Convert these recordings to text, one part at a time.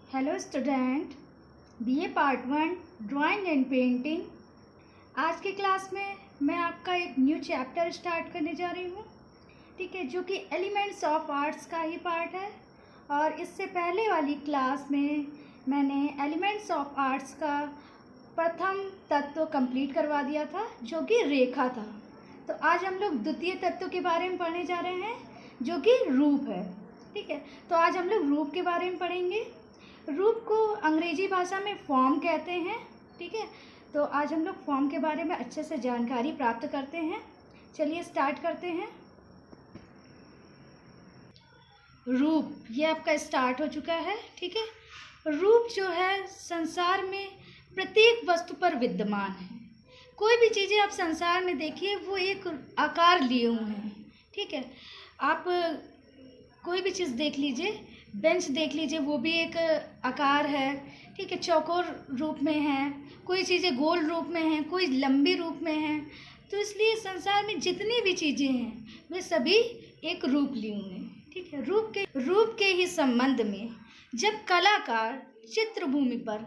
Hello student, BA part 1 drawing and painting. आज के class में मैं आपका एक न्यू चैप्टर स्टार्ट करने जा रही हूँ, ठीक है, जो कि एलिमेंट्स ऑफ आर्ट्स का ही पार्ट है। और इससे पहले वाली क्लास में मैंने एलिमेंट्स ऑफ आर्ट्स का प्रथम तत्व कंप्लीट करवा दिया था, जो कि रेखा था। तो आज हम लोग द्वितीय तत्व के बारे में पढ़ने जा रहे हैं, जो कि रूप है, ठीक है। तो आज हम लोग रूप के बारे में पढ़ेंगे। रूप को अंग्रेजी भाषा में फॉर्म कहते हैं, ठीक है। तो आज हम लोग फॉर्म के बारे में अच्छे से जानकारी प्राप्त करते हैं। चलिए स्टार्ट करते हैं। रूप, ये आपका स्टार्ट हो चुका है, ठीक है। रूप जो है संसार में प्रत्येक वस्तु पर विद्यमान है। कोई भी चीज़ें आप संसार में देखिए, वो एक आकार लिए हुए हैं, ठीक है। आप कोई भी चीज़ देख लीजिए, बेंच देख लीजिए, वो भी एक आकार है, ठीक है, चौकोर रूप में है। कोई चीज़ें गोल रूप में हैं, कोई लंबी रूप में हैं। तो इसलिए संसार में जितनी भी चीज़ें हैं वे सभी एक रूप लिए हुए हैं, ठीक है। रूप के ही संबंध में जब कलाकार चित्रभूमि पर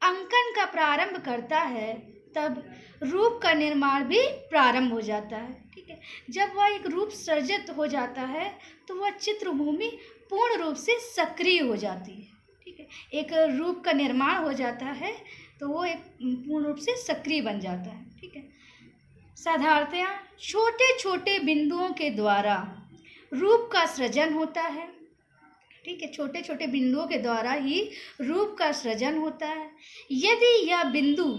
अंकन का प्रारंभ करता है, तब रूप का निर्माण भी प्रारंभ हो जाता है, ठीक है। जब वह एक रूप सृजित हो जाता है तो वह चित्रभूमि पूर्ण रूप से सक्रिय हो जाती है, ठीक है। एक रूप का निर्माण हो जाता है तो वो एक पूर्ण रूप से सक्रिय बन जाता है, ठीक है। साधारणतया छोटे छोटे बिंदुओं के द्वारा रूप का सृजन होता है, ठीक है। छोटे छोटे बिंदुओं के द्वारा ही रूप का सृजन होता है। यदि यह बिंदु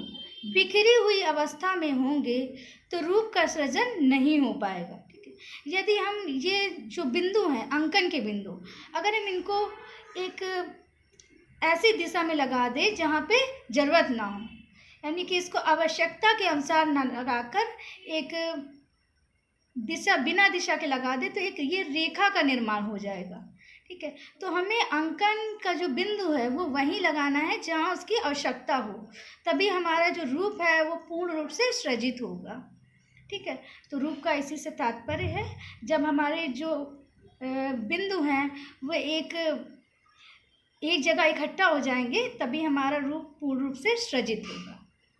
बिखरी हुई अवस्था में होंगे तो रूप का सृजन नहीं हो पाएगा, ठीक है। यदि हम ये जो बिंदु हैं, अंकन के बिंदु, अगर हम इनको एक ऐसी दिशा में लगा दें जहाँ पे ज़रूरत ना हो, यानी कि इसको आवश्यकता के अनुसार ना लगाकर एक दिशा बिना दिशा के लगा दे, तो एक ये रेखा का निर्माण हो जाएगा, ठीक है। तो हमें अंकन का जो बिंदु है वो वहीं लगाना है जहाँ उसकी आवश्यकता हो, तभी हमारा जो रूप है वो पूर्ण रूप से सृजित होगा, ठीक है। तो रूप का इसी से तात्पर्य है, जब हमारे जो बिंदु हैं वो एक जगह इकट्ठा हो जाएंगे तभी हमारा रूप पूर्ण रूप से सृजित होगा,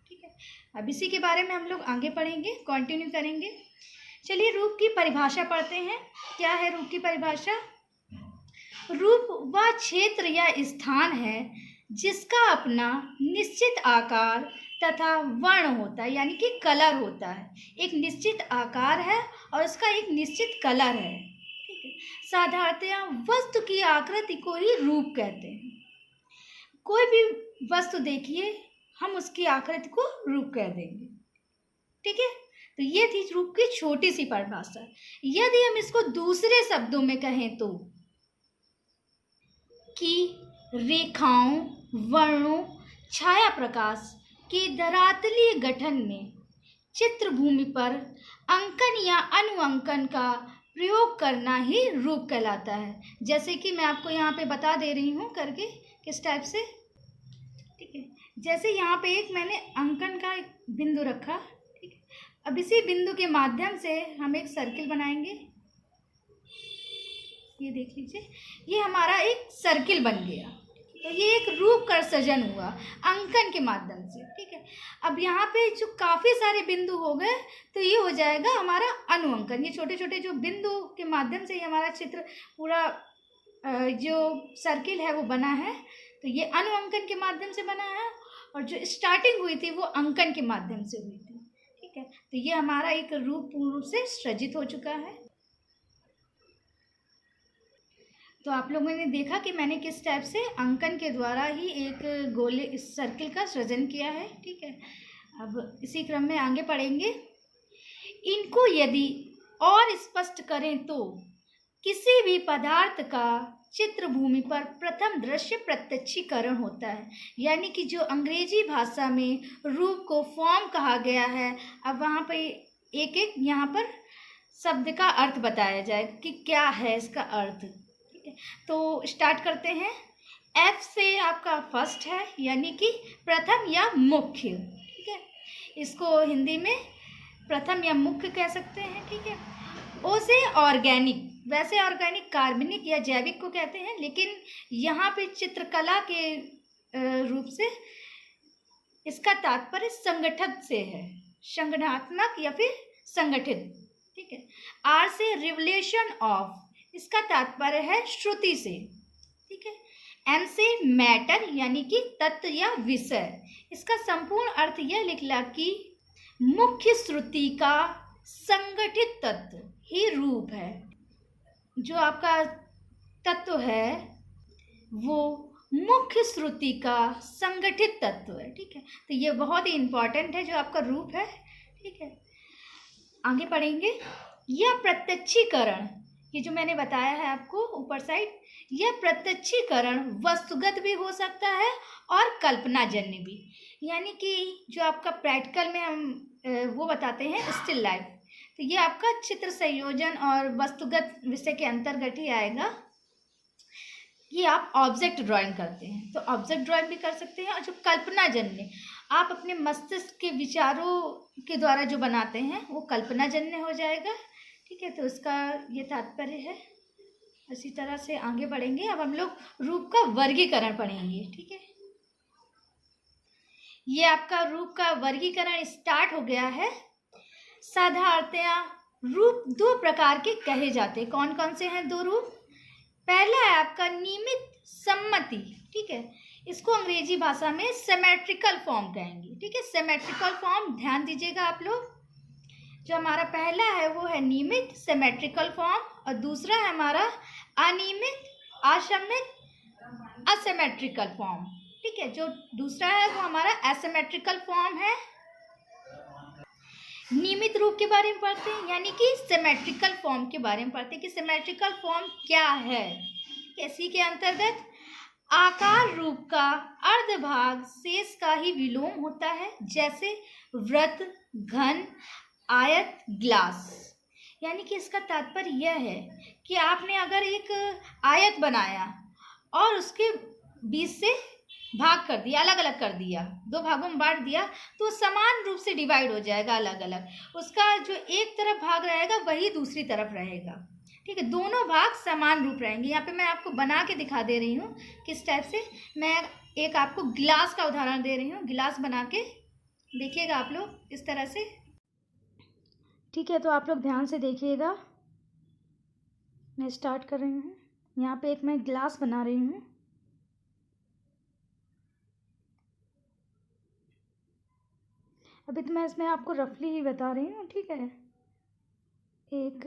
ठीक है। अब इसी के बारे में हम लोग आगे पढ़ेंगे, कंटिन्यू करेंगे। चलिए रूप की परिभाषा पढ़ते हैं। क्या है रूप की परिभाषा? रूप वह क्षेत्र या स्थान है जिसका अपना निश्चित आकार तथा वर्ण होता है, यानी कि कलर होता है। एक निश्चित आकार है और उसका एक निश्चित कलर है, ठीक है। साधारणतया वस्तु की आकृति को ही रूप कहते हैं। कोई भी वस्तु देखिए, हम उसकी आकृति को रूप कह देंगे, ठीक है। तो ये थी रूप की छोटी सी परिभाषा। यदि हम इसको दूसरे शब्दों में कहें तो कि रेखाओं, वर्णों, छाया प्रकाश के धरातलीय गठन में चित्रभूमि पर अंकन या अनुअंकन का प्रयोग करना ही रूप कहलाता है। जैसे कि मैं आपको यहाँ पे बता दे रही हूँ करके, किस टाइप से, ठीक है। जैसे यहाँ पे एक मैंने अंकन का एक बिंदु रखा, ठीक है। अब इसी बिंदु के माध्यम से हम एक सर्किल बनाएंगे। ये देख लीजिए, ये हमारा एक सर्किल बन गया। तो ये एक रूप का सृजन हुआ अंकन के माध्यम से, ठीक है। अब यहाँ पे जो काफ़ी सारे बिंदु हो गए तो ये हो जाएगा हमारा अनुअंकन। ये छोटे छोटे जो बिंदु के माध्यम से ये हमारा चित्र पूरा जो सर्किल है वो बना है। तो ये अनुअंकन के माध्यम से बना है और जो स्टार्टिंग हुई थी वो अंकन के माध्यम से हुई थी, ठीक है। तो ये हमारा एक रूप पूर्ण रूप से सृजित हो चुका है। तो आप लोगों ने देखा कि मैंने किस टाइप से अंकन के द्वारा ही एक गोले इस सर्किल का सृजन किया है, ठीक है। अब इसी क्रम में आगे पढ़ेंगे। इनको यदि और स्पष्ट करें तो किसी भी पदार्थ का चित्रभूमि पर प्रथम दृश्य प्रत्यक्षीकरण होता है, यानी कि जो अंग्रेजी भाषा में रूप को फॉर्म कहा गया है। अब वहाँ पे एक एक यहाँ पर शब्द का अर्थ बताया जाए कि क्या है इसका अर्थ, तो स्टार्ट करते हैं। एफ से आपका फर्स्ट है, यानी कि प्रथम या मुख्य, ठीक है। इसको हिंदी में प्रथम या मुख्य कह सकते हैं, ठीक है। ओ से ऑर्गेनिक, वैसे ऑर्गेनिक कार्बनिक या जैविक को कहते हैं, लेकिन यहाँ पे चित्रकला के रूप से इसका तात्पर्य संगठन से है, संगठनात्मक या फिर संगठित। ठीक है। आर से रिवलेशन ऑफ, इसका तात्पर्य है श्रुति से। ठीक है। एम से मैटर यानी कि तत्व या विषय, इसका संपूर्ण अर्थ यह निकला कि मुख्य श्रुति का संगठित तत्व ही रूप है। जो आपका तत्व है वो मुख्य श्रुति का संगठित तत्व है। ठीक है। तो ये बहुत ही इंपॉर्टेंट है जो आपका रूप है। ठीक है। आगे पढ़ेंगे। यह प्रत्यक्षीकरण, ये जो मैंने बताया है आपको ऊपर साइड, यह प्रत्यक्षीकरण वस्तुगत भी हो सकता है और कल्पनाजन्य भी। यानी कि जो आपका प्रैक्टिकल में हम वो बताते हैं स्टिल लाइफ, तो ये आपका चित्र संयोजन और वस्तुगत विषय के अंतर्गत ही आएगा। ये आप ऑब्जेक्ट ड्राइंग करते हैं तो ऑब्जेक्ट ड्राइंग भी कर सकते हैं, और जो कल्पनाजन्य आप अपने मस्तिष्क के विचारों के द्वारा जो बनाते हैं वो कल्पनाजन्य हो जाएगा। ठीक है। तो इसका ये तात्पर्य है। इसी तरह से आगे बढ़ेंगे। अब हम लोग रूप का वर्गीकरण पढ़ेंगे। ठीक है। ये आपका रूप का वर्गीकरण स्टार्ट हो गया है। साधारणतया रूप दो प्रकार के कहे जाते हैं। कौन कौन से हैं दो रूप? पहला है आपका नियमित सम्मति। ठीक है। इसको अंग्रेजी भाषा में सिमेट्रिकल फॉर्म कहेंगे। ठीक है। सिमेट्रिकल फॉर्म ध्यान दीजिएगा आप लोग। जो हमारा पहला है वो है नियमित सिमेट्रिकल फॉर्म, और दूसरा है हमारा अनियमित असममित असिमेट्रिकल फॉर्म। ठीक है। जो दूसरा है वो हमारा एसिमेट्रिकल फॉर्म है। नियमित रूप के बारे में पढ़ते हैं, यानी कि सिमेट्रिकल फॉर्म के बारे में पढ़ते हैं कि सिमेट्रिकल फॉर्म क्या है। इसी के अंतर्गत आकार रूप का अर्धभाग शेष का ही विलोम होता है, जैसे वृत्त, घन, आयत, ग्लास। यानी कि इसका तात्पर्य यह है कि आपने अगर एक आयत बनाया और उसके बीच से भाग कर दिया, अलग अलग कर दिया, दो भागों में बांट दिया, तो समान रूप से डिवाइड हो जाएगा अलग अलग। उसका जो एक तरफ भाग रहेगा वही दूसरी तरफ रहेगा। ठीक है। दोनों भाग समान रूप रहेंगे। यहाँ पे मैं आपको बना के दिखा दे रही हूँ किस टाइप से। मैं एक आपको गिलास का उदाहरण दे रही हूँ। गिलास बना के देखिएगा आप लोग इस तरह से। ठीक है। तो आप लोग ध्यान से देखिएगा। मैं स्टार्ट कर रही हूँ। यहाँ पे एक मैं गिलास बना रही हूँ। अभी तो मैं इसमें आपको रफली ही बता रही हूँ। ठीक है। एक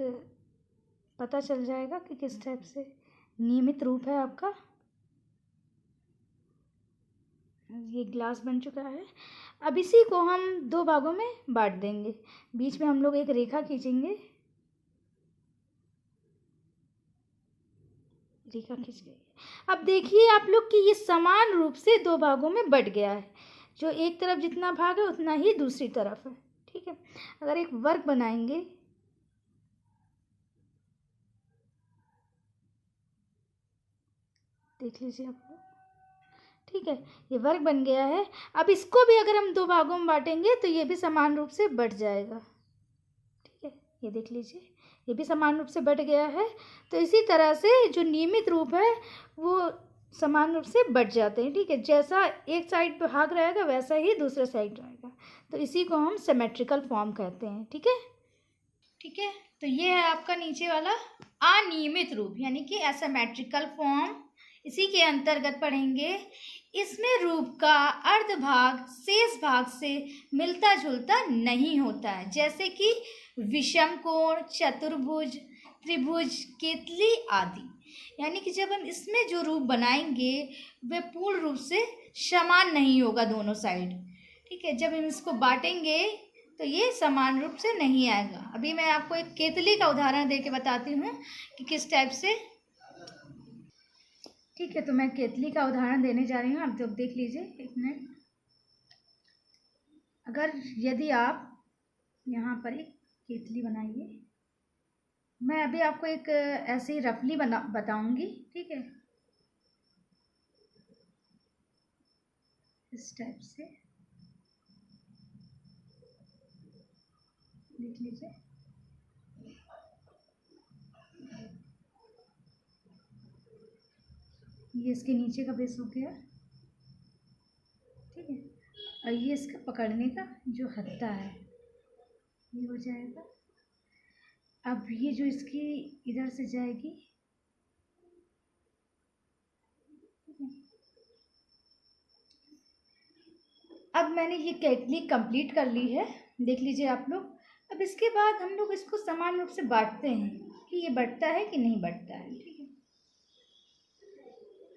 पता चल जाएगा कि किस टाइप से नियमित रूप है आपका। ये ग्लास बन चुका है। अब इसी को हम दो भागों में बांट देंगे। बीच में हम लोग एक रेखा खींचेंगे। रेखा खींच गई। अब देखिए आप लोग कि ये समान रूप से दो भागों में बट गया है। जो एक तरफ जितना भाग है उतना ही दूसरी तरफ है। ठीक है। अगर एक वर्ग बनाएंगे, देख लीजिए आप लोग। ठीक है। ये वर्ग बन गया है। अब इसको भी अगर हम दो भागों में बांटेंगे तो ये भी समान रूप से बट जाएगा। ठीक है। ये देख लीजिए, ये भी समान रूप से बट गया है। तो इसी तरह से जो नियमित रूप है वो समान रूप से बट जाते हैं। ठीक है। जैसा एक साइड पे भाग रहेगा वैसा ही दूसरे साइड रहेगा। तो इसी को हम सिमेट्रिकल फॉर्म कहते हैं। ठीक है। ठीक है। तो ये है आपका नीचे वाला अनियमित रूप, यानी कि एसिमेट्रिकल फॉर्म। इसी के अंतर्गत पढ़ेंगे। इसमें रूप का अर्धभाग शेष भाग से मिलता जुलता नहीं होता है, जैसे कि विषम कोण, चतुर्भुज, त्रिभुज, केतली आदि। यानी कि जब हम इसमें जो रूप बनाएंगे वे पूर्ण रूप से समान नहीं होगा दोनों साइड। ठीक है। जब हम इसको बांटेंगे तो ये समान रूप से नहीं आएगा। अभी मैं आपको एक केतली का उदाहरण दे के बताती हूँ कि किस टाइप से। ठीक है। तो मैं केतली का उदाहरण देने जा रही हूँ। आप जब देख लीजिए एक मिनट। अगर यदि आप यहाँ पर एक केतली बनाइए, मैं अभी आपको एक ऐसे ही रफली बताऊंगी। ठीक है। इस टाइप से देख लीजिए। ये इसके नीचे का बेस हो गया, ठीक है। और ये इसका पकड़ने का जो हत्था है ये हो जाएगा। अब ये जो इसकी इधर से जाएगी, ठीक है। अब मैंने ये केटली कंप्लीट कर ली है, देख लीजिए आप लोग। अब इसके बाद हम लोग इसको समान रूप से बांटते हैं कि ये बढ़ता है कि नहीं बढ़ता है, ठीक है।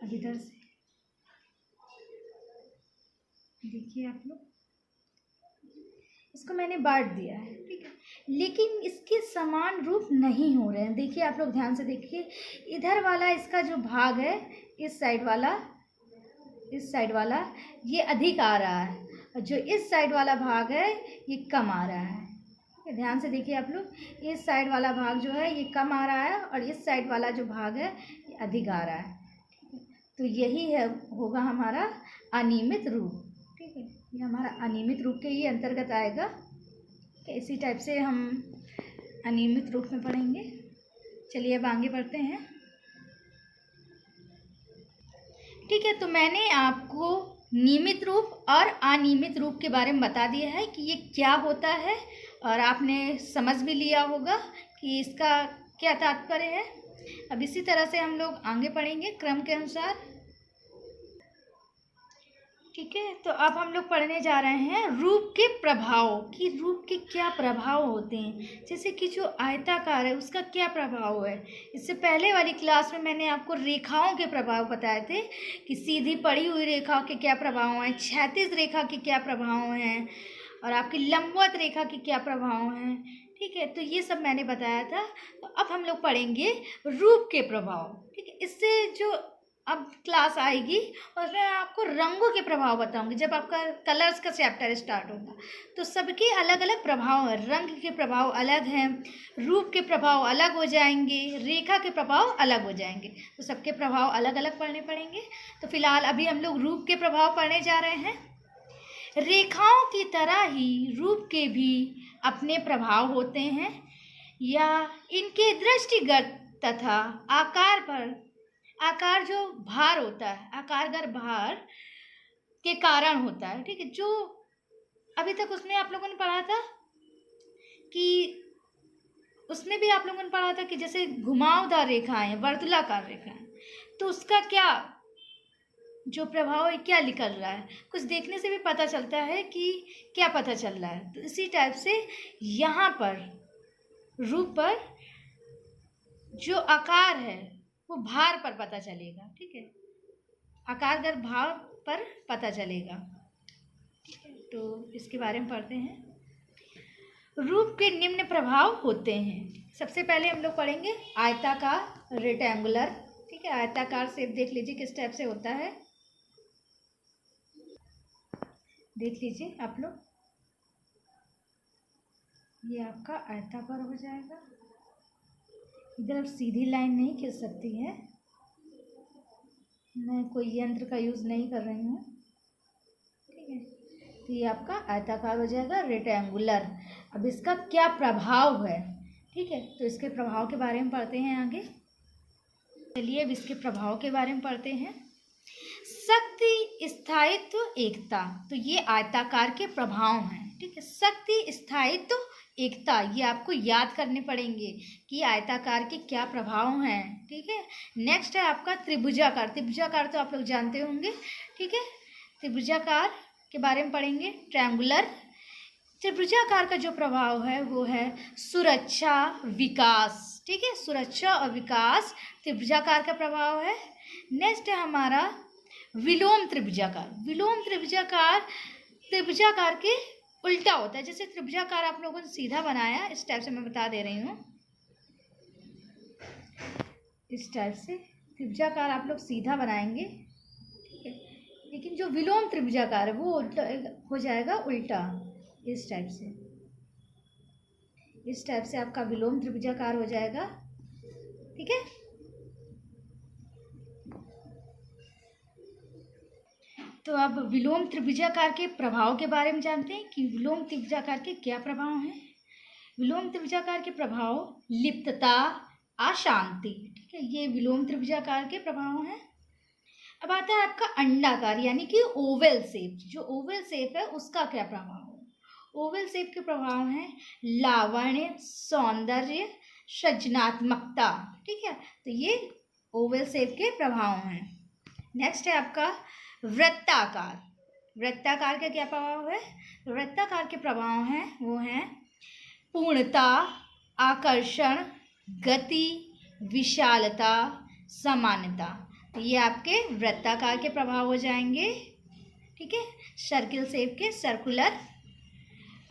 अब इधर से देखिए आप लोग, इसको मैंने बांट दिया है, ठीक है। लेकिन इसके समान रूप नहीं हो रहे हैं। देखिए आप लोग ध्यान से देखिए, इधर वाला इसका जो भाग है, इस साइड वाला ये अधिक आ रहा है, और जो इस साइड वाला भाग है ये कम आ रहा है। ध्यान से देखिए आप लोग, इस साइड वाला भाग जो है ये कम आ रहा है, और इस साइड वाला जो भाग है ये अधिक आ रहा है, ठीक है। तो यही है होगा हमारा अनियमित रूप, ठीक है। ये हमारा अनियमित रूप के ही अंतर्गत आएगा। इसी टाइप से हम अनियमित रूप में पढ़ेंगे। चलिए अब आगे बढ़ते हैं, ठीक है। तो मैंने आपको नियमित रूप और अनियमित रूप के बारे में बता दिया है कि ये क्या होता है, और आपने समझ भी लिया होगा कि इसका क्या तात्पर्य है। अब इसी तरह से हम लोग आगे पढ़ेंगे क्रम के अनुसार, ठीक है। तो अब हम लोग पढ़ने जा रहे हैं रूप के प्रभाव, कि रूप के क्या प्रभाव होते हैं। जैसे कि जो आयताकार है उसका क्या प्रभाव है। इससे पहले वाली क्लास में मैंने आपको रेखाओं के प्रभाव बताए थे कि सीधी पड़ी हुई रेखा के क्या प्रभाव हैं, क्षैतिज रेखा के क्या प्रभाव हैं, और आपकी लंबवत रेखा के क्या प्रभाव हैं, ठीक है। तो ये सब मैंने बताया था। तो अब हम लोग पढ़ेंगे रूप के प्रभाव, ठीक है। इससे जो अब क्लास आएगी और मैं आपको रंगों के प्रभाव बताऊंगी। जब आपका कलर्स का चैप्टर स्टार्ट होगा तो सबके अलग अलग प्रभाव हैं, रंग के प्रभाव अलग हैं, रूप के प्रभाव अलग हो जाएंगे, रेखा के प्रभाव अलग हो जाएंगे। तो सबके प्रभाव अलग अलग पढ़ने पड़ेंगे। तो फिलहाल अभी हम लोग रूप के प्रभाव पढ़ने जा रहे हैं। रेखाओं की तरह ही रूप के भी अपने प्रभाव होते हैं, या इनके दृष्टिगत तथा आकार जो भार होता है, आकारगर भार के कारण होता है, ठीक है। जो अभी तक उसमें आप लोगों ने पढ़ा था कि उसमें भी आप लोगों ने पढ़ा था कि जैसे घुमावदार रेखाएं, वर्तुलाकार रेखाएं, तो उसका क्या जो प्रभाव है क्या निकल रहा है, कुछ देखने से भी पता चलता है कि क्या पता चल रहा है। तो इसी टाइप से यहाँ पर रूप पर जो आकार है वो भार पर पता चलेगा, ठीक है। आकारगर भाव पर पता चलेगा, ठीक है। तो इसके बारे में पढ़ते हैं। रूप के निम्न प्रभाव होते हैं। सबसे पहले हम लोग पढ़ेंगे आयताकार, रेक्टेंगुलर, ठीक है। आयताकार शेप देख लीजिए किस टाइप से होता है, देख लीजिए आप लोग। ये आपका आयताकार हो जाएगा। इधर अब सीधी लाइन नहीं खींच सकती है, मैं कोई यंत्र का यूज़ नहीं कर रही हूँ, ठीक है। तो ये आपका आयताकार हो जाएगा, रेक्टेंगुलर। अब इसका क्या प्रभाव है, ठीक है। तो इसके प्रभाव के बारे में पढ़ते हैं आगे। चलिए अब इसके प्रभाव के बारे में पढ़ते हैं। शक्ति, स्थायित्व, एकता, तो ये आयताकार के प्रभाव हैं, ठीक है। शक्ति, स्थायित्व, एकता, ये आपको याद करने पड़ेंगे कि आयताकार के क्या प्रभाव हैं, ठीक है। नेक्स्ट है आपका त्रिभुजाकार। त्रिभुजाकार तो आप लोग जानते होंगे, ठीक है। त्रिभुजाकार के बारे में पढ़ेंगे। ट्रायंगुलर, त्रिभुजाकार का जो प्रभाव है वो है सुरक्षा, विकास, ठीक है। सुरक्षा और विकास त्रिभुजाकार का प्रभाव है। नेक्स्ट है हमारा विलोम त्रिभुजाकार। विलोम त्रिभुजाकार त्रिभुजाकार के उल्टा होता है। जैसे त्रिभुजाकार आप लोगों ने सीधा बनाया, इस टाइप से मैं बता दे रही हूँ, इस टाइप से त्रिभुजाकार आप लोग सीधा बनाएंगे, ठीक है। लेकिन जो विलोम त्रिभुजाकार है वो उल्टा हो जाएगा, उल्टा, इस टाइप से। इस टाइप से आपका विलोम त्रिभुजाकार हो जाएगा, ठीक है। तो अब विलोम त्रिभुजाकार के प्रभाव के बारे में जानते हैं कि विलोम त्रिभुजाकार के क्या प्रभाव हैं। विलोम त्रिभुजाकार के प्रभाव लिप्तता, अशांति, ठीक है। ये विलोम त्रिभुजाकार के प्रभाव हैं। अब आता है आपका अंडाकार यानी कि ओवल शेप। जो ओवल शेप है उसका क्या प्रभाव है? ओवल शेप के प्रभाव हैं लावण्य, सौंदर्य, सृजनात्मकता। ठीक है, तो ये ओवल शेप के प्रभाव हैं। नेक्स्ट है आपका वृत्ताकार। वृत्ताकार का क्या प्रभाव है? वृत्ताकार के प्रभाव हैं वो हैं पूर्णता, आकर्षण, गति, विशालता, समानता। तो ये आपके वृत्ताकार के प्रभाव हो जाएंगे। ठीक है, सर्किल शेप के, सर्कुलर।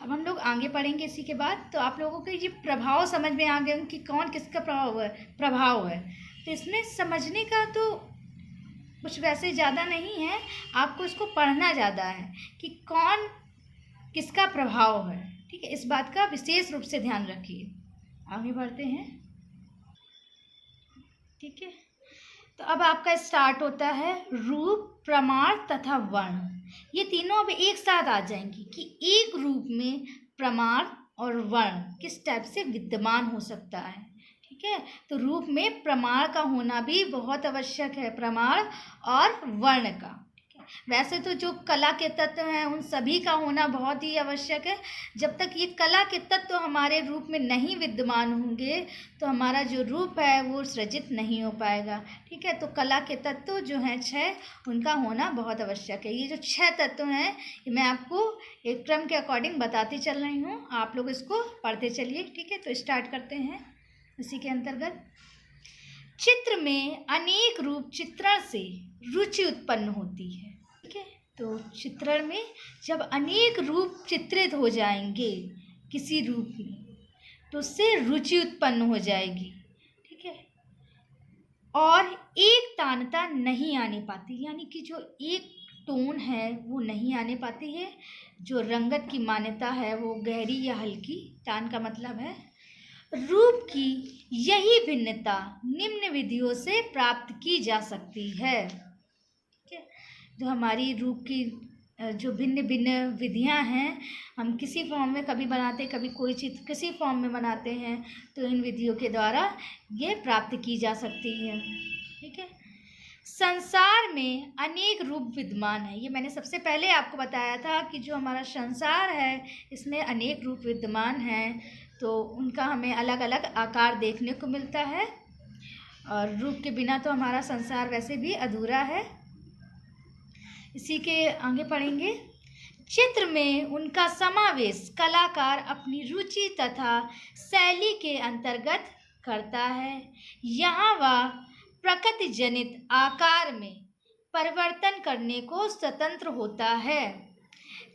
अब हम लोग आगे पढ़ेंगे इसी के बाद। तो आप लोगों के ये प्रभाव समझ में आ गए कि कौन किसका प्रभाव है। तो इसमें समझने का तो कुछ वैसे ज़्यादा नहीं है, आपको इसको पढ़ना ज़्यादा है कि कौन किसका प्रभाव है। ठीक है, इस बात का विशेष रूप से ध्यान रखिए। आगे बढ़ते हैं। ठीक है, तो अब आपका स्टार्ट होता है रूप, प्रमाण तथा वर्ण। ये तीनों अब एक साथ आ जाएंगी कि एक रूप में प्रमाण और वर्ण किस टाइप से विद्यमान हो सकता है। ठीक है, तो रूप में प्रमाण का होना भी बहुत आवश्यक है, प्रमाण और वर्ण का। ठीक है, वैसे तो जो कला के तत्व हैं उन सभी का होना बहुत ही आवश्यक है। जब तक ये कला के तत्व हमारे रूप में नहीं विद्यमान होंगे तो हमारा जो रूप है वो सृजित नहीं हो पाएगा। ठीक है, तो कला के तत्व जो हैं 6, उनका होना बहुत आवश्यक है। ये जो 6 तत्व हैं ये मैं आपको एक क्रम के अकॉर्डिंग बताती चल रही हूँ, आप लोग इसको पढ़ते चलिए। ठीक है, तो स्टार्ट करते हैं इसी के अंतर्गत। चित्र में अनेक रूप चित्रण से रुचि उत्पन्न होती है। ठीक है, तो चित्रण में जब अनेक रूप चित्रित हो जाएंगे किसी रूप में तो उससे रुचि उत्पन्न हो जाएगी। ठीक है, और एक तानता नहीं आने पाती, यानी कि जो एक टोन है वो नहीं आने पाती है। जो रंगत की मान्यता है वो गहरी या हल्की, तान का मतलब है। रूप की यही भिन्नता निम्न विधियों से प्राप्त की जा सकती है। ठीक है, जो हमारी रूप की जो भिन्न भिन्न विधियां हैं, हम किसी फॉर्म में कभी बनाते हैं, कभी कोई चित्र किसी फॉर्म में बनाते हैं, तो इन विधियों के द्वारा ये प्राप्त की जा सकती है। ठीक है, संसार में अनेक रूप विद्यमान है। ये मैंने सबसे पहले आपको बताया था कि जो हमारा संसार है इसमें अनेक रूप विद्यमान हैं, तो उनका हमें अलग अलग आकार देखने को मिलता है और रूप के बिना तो हमारा संसार वैसे भी अधूरा है। इसी के आगे पढ़ेंगे। चित्र में उनका समावेश कलाकार अपनी रुचि तथा शैली के अंतर्गत करता है। यहाँ वह प्रकृति जनित आकार में परिवर्तन करने को स्वतंत्र होता है।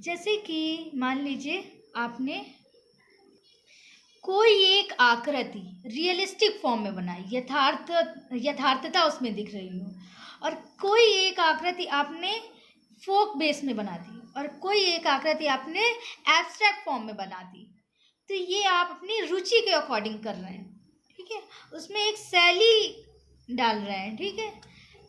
जैसे कि मान लीजिए आपने कोई एक आकृति रियलिस्टिक फॉर्म में बनाई, यथार्थता उसमें दिख रही हो, और कोई एक आकृति आपने फोक बेस में बना दी और कोई एक आकृति आपने एब्स्ट्रैक्ट फॉर्म में बना दी, तो ये आप अपनी रुचि के अकॉर्डिंग कर रहे हैं। ठीक है, उसमें एक शैली डाल रहे हैं। ठीक है,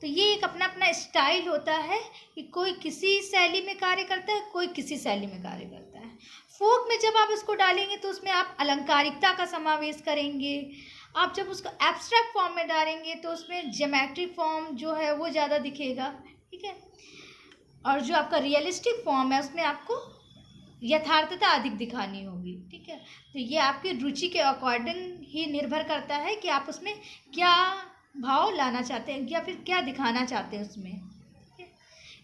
तो ये एक अपना अपना स्टाइल होता है कि कोई किसी शैली में कार्य करता है, कोई किसी शैली में कार्य करता है। फोक में जब आप इसको डालेंगे तो उसमें आप अलंकारिकता का समावेश करेंगे। आप जब उसको एब्स्ट्रैक्ट फॉर्म में डालेंगे तो उसमें ज्योमेट्रिक फॉर्म जो है वो ज़्यादा दिखेगा। ठीक है, और जो आपका रियलिस्टिक फॉर्म है उसमें आपको यथार्थता अधिक दिखानी होगी। ठीक है, तो ये आपकी रुचि के अकॉर्डिंग ही निर्भर करता है कि आप उसमें क्या भाव लाना चाहते हैं या फिर क्या दिखाना चाहते हैं उसमें। ठीक है,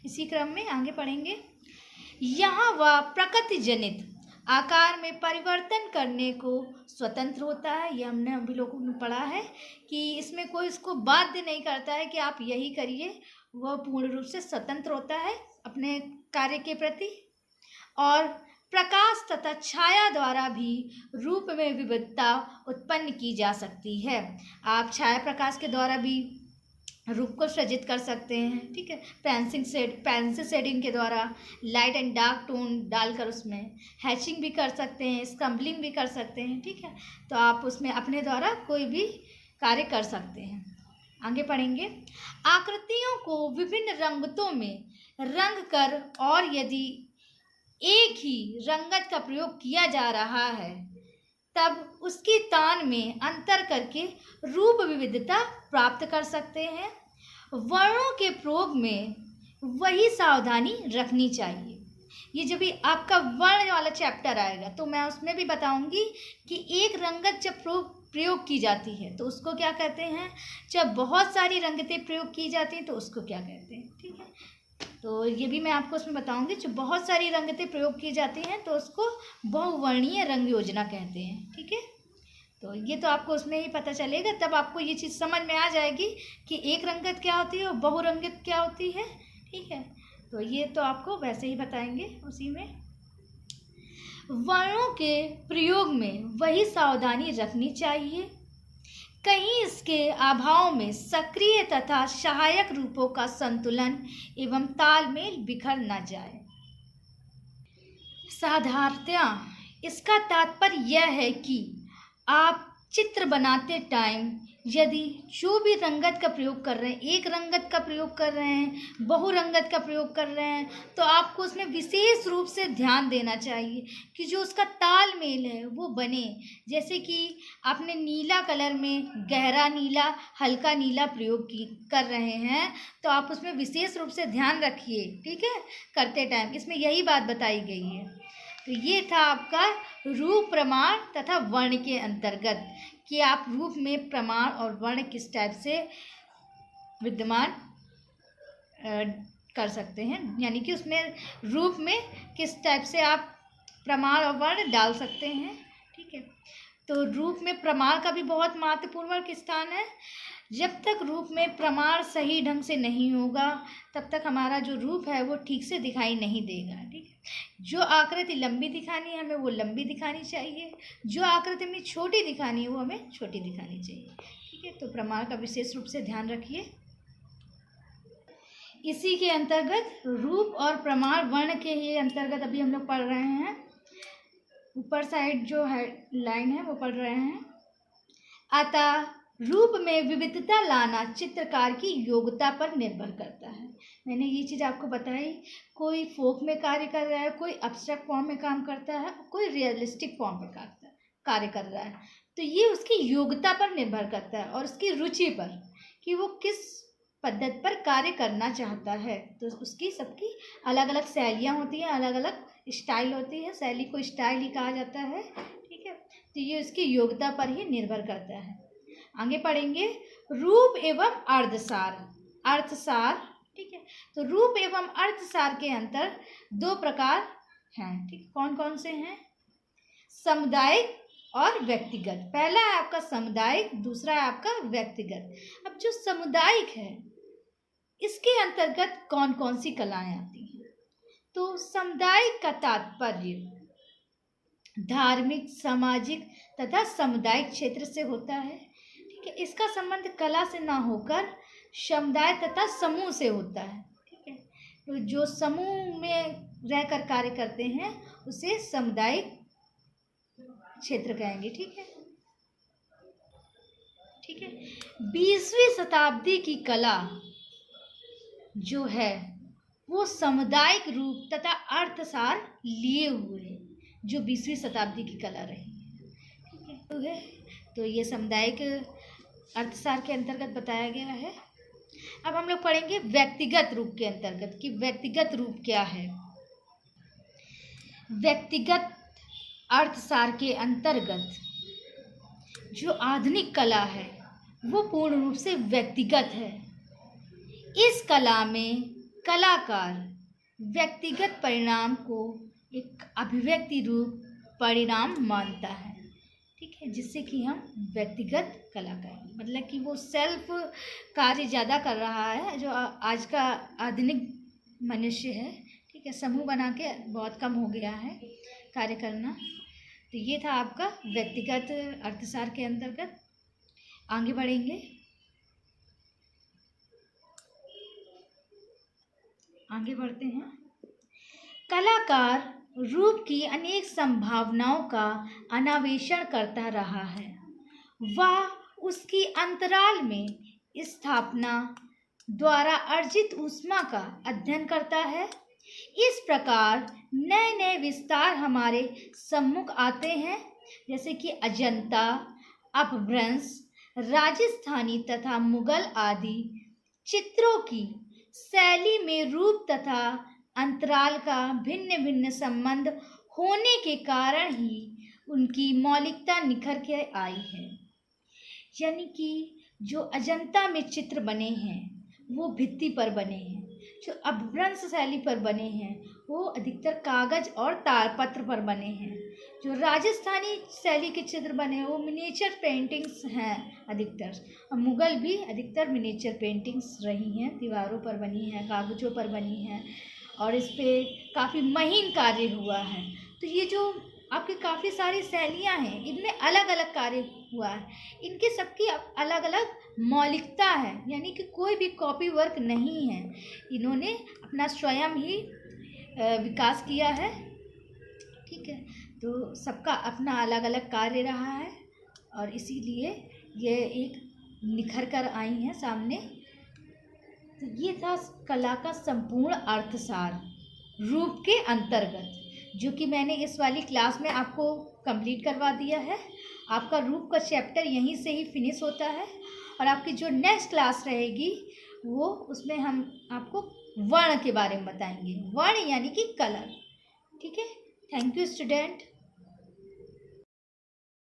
इसी क्रम में आगे पढ़ेंगे। यहाँ वह प्रकृति जनित आकार में परिवर्तन करने को स्वतंत्र होता है। ये हमने अभी लोगों ने पढ़ा है कि इसमें कोई इसको बाध्य नहीं करता है कि आप यही करिए, वह पूर्ण रूप से स्वतंत्र होता है अपने कार्य के प्रति। और प्रकाश तथा छाया द्वारा भी रूप में विविधता उत्पन्न की जा सकती है। आप छाया प्रकाश के द्वारा भी रूप को सृजित कर सकते हैं। ठीक है, पेंसिल शेडिंग के द्वारा लाइट एंड डार्क टोन डालकर उसमें हैचिंग भी कर सकते हैं, स्कम्बलिंग भी कर सकते हैं। ठीक है, तो आप उसमें अपने द्वारा कोई भी कार्य कर सकते हैं। आगे पढ़ेंगे। आकृतियों को विभिन्न रंगतों में रंग कर, और यदि एक ही रंगत का प्रयोग किया जा रहा है तब उसकी तान में अंतर करके रूप विविधता प्राप्त कर सकते हैं। वर्णों के प्रयोग में वही सावधानी रखनी चाहिए। ये जब भी आपका वर्ण वाला चैप्टर आएगा तो मैं उसमें भी बताऊंगी कि एक रंगत जब प्रयोग की जाती है तो उसको क्या कहते हैं, जब बहुत सारी रंगतें प्रयोग की जाती हैं तो उसको क्या कहते हैं। ठीक है, तो ये भी मैं आपको उसमें बताऊंगी। जो बहुत सारी रंगतें प्रयोग की जाती हैं तो उसको बहुवर्णीय रंग योजना कहते हैं। ठीक है, तो ये तो आपको उसमें ही पता चलेगा, तब आपको ये चीज़ समझ में आ जाएगी कि एक रंगत क्या होती है और बहुरंगत क्या होती है। ठीक है, तो ये तो आपको वैसे ही बताएंगे उसी में। वर्णों के प्रयोग में वही सावधानी रखनी चाहिए, कहीं इसके अभाव में सक्रिय तथा सहायक रूपों का संतुलन एवं तालमेल बिखर न जाए। साधारणतया इसका तात्पर्य यह है कि आप चित्र बनाते टाइम यदि जो भी रंगत का प्रयोग कर रहे हैं, एक रंगत का प्रयोग कर रहे हैं, बहुरंगत का प्रयोग कर रहे हैं, तो आपको उसमें विशेष रूप से ध्यान देना चाहिए कि जो उसका तालमेल है वो बने। जैसे कि आपने नीला कलर में गहरा नीला, हल्का नीला प्रयोग कर रहे हैं तो आप उसमें विशेष रूप से ध्यान रखिए। ठीक है, करते टाइम इसमें यही बात बताई गई है। तो ये था आपका रूप, प्रमाण तथा वर्ण के अंतर्गत कि आप रूप में प्रमाण और वर्ण किस टाइप से विद्यमान कर सकते हैं, यानी कि उसमें रूप में किस टाइप से आप प्रमाण और वर्ण डाल सकते हैं। ठीक है, तो रूप में प्रमाण का भी बहुत महत्वपूर्ण स्थान है। जब तक रूप में प्रमाण सही ढंग से नहीं होगा तब तक हमारा जो रूप है वो ठीक से दिखाई नहीं देगा। ठीक है, जो आकृति लंबी दिखानी है हमें वो लंबी दिखानी चाहिए, जो आकृति में छोटी दिखानी है वो हमें छोटी दिखानी चाहिए। ठीक है, तो प्रमाण का विशेष रूप से ध्यान रखिए। इसी के अंतर्गत रूप और प्रमाण वर्ण के ही अंतर्गत अभी हम लोग पढ़ रहे हैं। ऊपर साइड जो है लाइन है वो पढ़ रहे हैं। अतः रूप में विविधता लाना चित्रकार की योग्यता पर निर्भर करता है। मैंने ये चीज़ आपको बताई, कोई फोक में कार्य कर रहा है, कोई एब्स्ट्रैक्ट फॉर्म में काम करता है, कोई रियलिस्टिक फॉर्म में कार्य कर रहा है। तो ये उसकी योग्यता पर निर्भर करता है और उसकी रुचि पर कि वो किस पद्धति पर कार्य करना चाहता है। तो उसकी सबकी अलग अलग शैलियाँ होती हैं, अलग अलग स्टाइल होती है। शैली को स्टाइल ही कहा जाता है। ठीक है, तो ये उसकी योग्यता पर ही निर्भर करता है। आगे पढ़ेंगे रूप एवं अर्थसार। अर्थसार, ठीक है, तो रूप एवं अर्थसार के अंतर दो प्रकार हैं। ठीक, कौन कौन से हैं? सामुदायिक और व्यक्तिगत। पहला है आपका सामुदायिक, दूसरा है आपका व्यक्तिगत। अब जो सामुदायिक है इसके अंतर्गत कौन कौन सी कलाएं आती हैं? तो सामुदायिक का तात्पर्य धार्मिक, सामाजिक तथा सामुदायिक क्षेत्र से होता है। ठीक है, इसका संबंध कला से ना होकर समुदाय तथा समूह से होता है। ठीक है, तो जो समूह में रहकर कार्य करते हैं उसे सामुदायिक क्षेत्र कहेंगे। ठीक है, ठीक है, 20वीं शताब्दी की कला जो है वो सामुदायिक रूप तथा अर्थसार लिए हुए है, जो 20वीं शताब्दी की कला रही है। ठीक है, तो ये सामुदायिक अर्थसार के अंतर्गत बताया गया है। अब हम लोग पढ़ेंगे व्यक्तिगत रूप के अंतर्गत कि व्यक्तिगत रूप क्या है। व्यक्तिगत अर्थसार के अंतर्गत जो आधुनिक कला है वो पूर्ण रूप से व्यक्तिगत है। इस कला में कलाकार व्यक्तिगत परिणाम को एक अभिव्यक्ति रूप परिणाम मानता है। ठीक है, जिससे कि हम व्यक्तिगत कला करेंगे, मतलब कि वो सेल्फ कार्य ज़्यादा कर रहा है जो आज का आधुनिक मनुष्य है। ठीक है, समूह बना के बहुत कम हो गया है कार्य करना। तो ये था आपका व्यक्तिगत अर्थसार के अंतर्गत। आगे बढ़ेंगे, आगे बढ़ते हैं। कलाकार रूप की अनेक संभावनाओं का अन्वेषण करता रहा है। वह उसकी अंतराल में स्थापना द्वारा अर्जित ऊष्मा का अध्ययन करता है। इस प्रकार नए नए विस्तार हमारे सम्मुख आते हैं, जैसे कि अजंता, अपभ्रंश, राजस्थानी तथा मुगल आदि चित्रों की शैली में रूप तथा अंतराल का भिन्न भिन्न संबंध होने के कारण ही उनकी मौलिकता निखर के आई है। यानी कि जो अजंता में चित्र बने हैं वो भित्ति पर बने हैं, जो अपभ्रंश शैली पर बने हैं वो अधिकतर कागज और ताड़पत्र पर बने हैं, जो राजस्थानी शैली के चित्र बने हैं वो मिनिएचर पेंटिंग्स हैं अधिकतर, और मुगल भी अधिकतर मिनिएचर पेंटिंग्स रही हैं, दीवारों पर बनी हैं, कागज़ों पर बनी हैं और इस पे काफ़ी महीन कार्य हुआ है। तो ये जो आपकी काफ़ी सारी शैलियाँ हैं इनमें अलग अलग कार्य हुआ है, इनके सबकी अलग अलग मौलिकता है, यानी कि कोई भी कॉपी वर्क नहीं है, इन्होंने अपना स्वयं ही विकास किया है। ठीक है, तो सबका अपना अलग अलग कार्य रहा है और इसीलिए ये एक निखर कर आई हैं सामने। तो ये था कला का संपूर्ण अर्थसार रूप के अंतर्गत, जो कि मैंने इस वाली क्लास में आपको कंप्लीट करवा दिया है। आपका रूप का चैप्टर यहीं से ही फिनिश होता है और आपकी जो नेक्स्ट क्लास रहेगी वो उसमें हम आपको वर्ण के बारे में बताएंगे, वर्ण यानी कि कलर। ठीक है, थैंक यू स्टूडेंट।